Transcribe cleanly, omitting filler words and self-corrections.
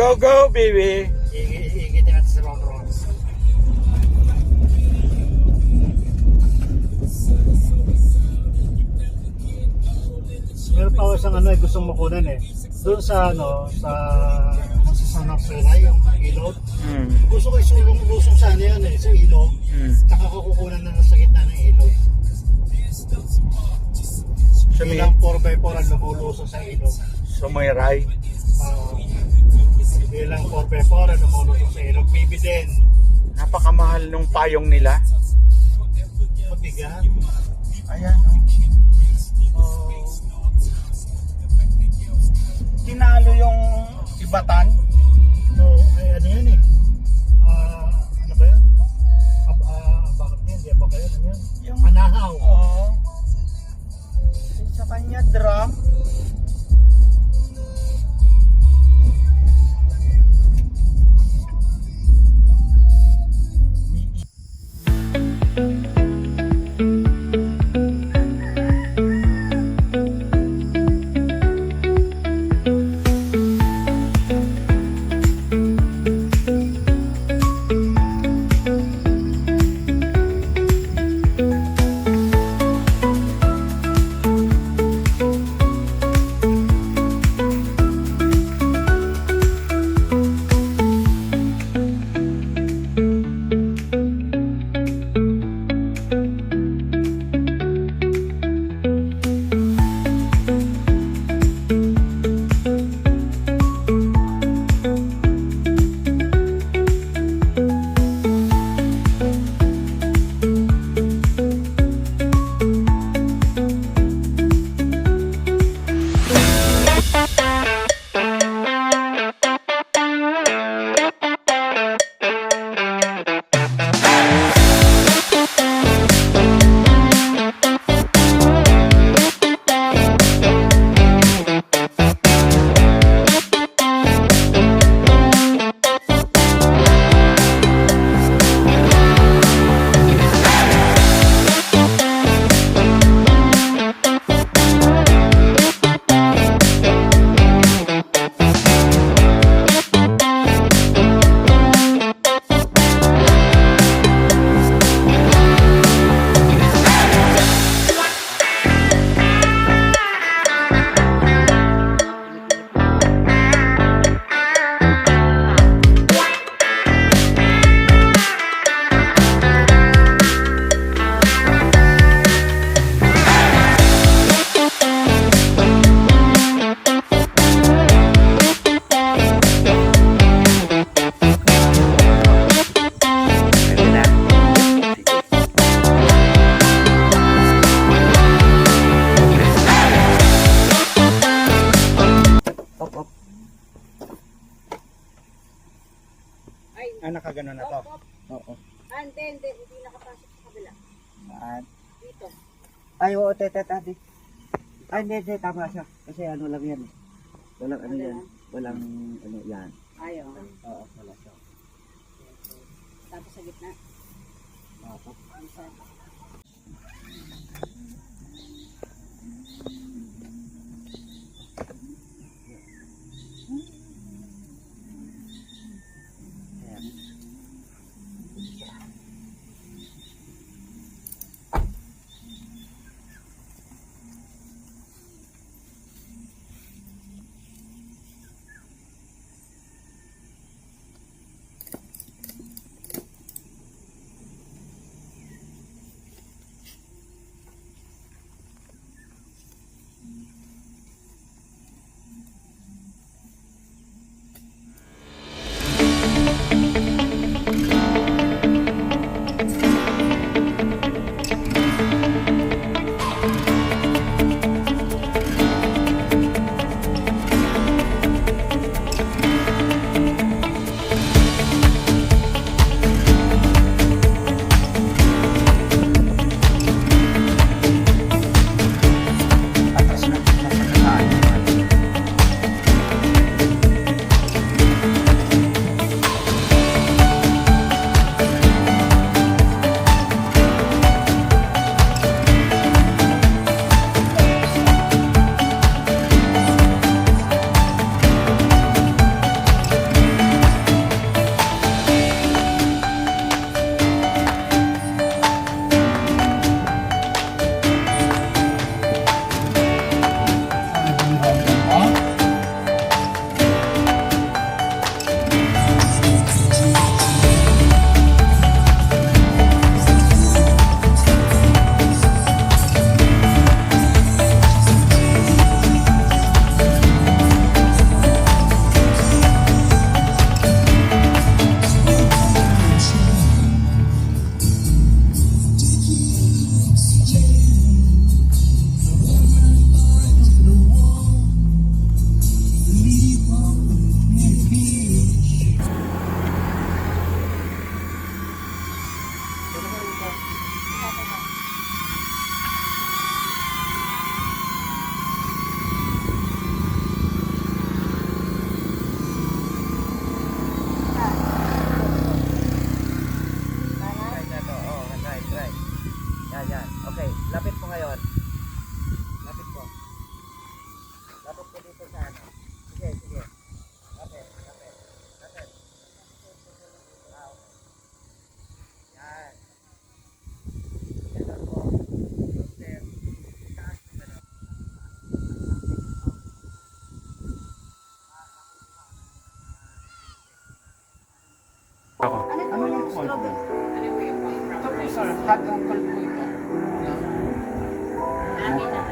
Go, go, baby! Iigitin natin sa ron-ron. Meron pa ako isang gustong makunan doon sa San Jose, yung ilog. Gusto ko isulong sa sa ilog. Saka ko kukunan na sa gitna ng ilog. Bilang 4x4 ang nabulusong sa ilog. Sumiray. Bilang 4x4 ang nabulusong sa ilog. Bibi din. Napakamahal nung payong nila. Matigas. Ayan, oh. Tinalo yung ibatan. Ay ano yan ano ba yan? Bakit yan? Di ba kayo? Ano yan? Yung Anahaw. Oo. Sa kanya drum. Nakagano na to. Oo. Hindi nakapasok sa kabila. Saan? Dito. Ay, oo, tete. Ay, hindi, tama siya. Kasi ano lang yan. Walang ano yan. Walang ano yan. Ayaw. Oo, wala siya. Tapos sa gitna. Oo. Okay, lapit po ngayon. Lapit po. Lapit po dito sa ano. Sige, sige. Lapit, lapit, lapit. Ah, okay. Yan. Ganun po. Two step. Itaas po ganun. Ano yung call? Ano po yung point from Ito po sir, hot uncle po ito. Amin na.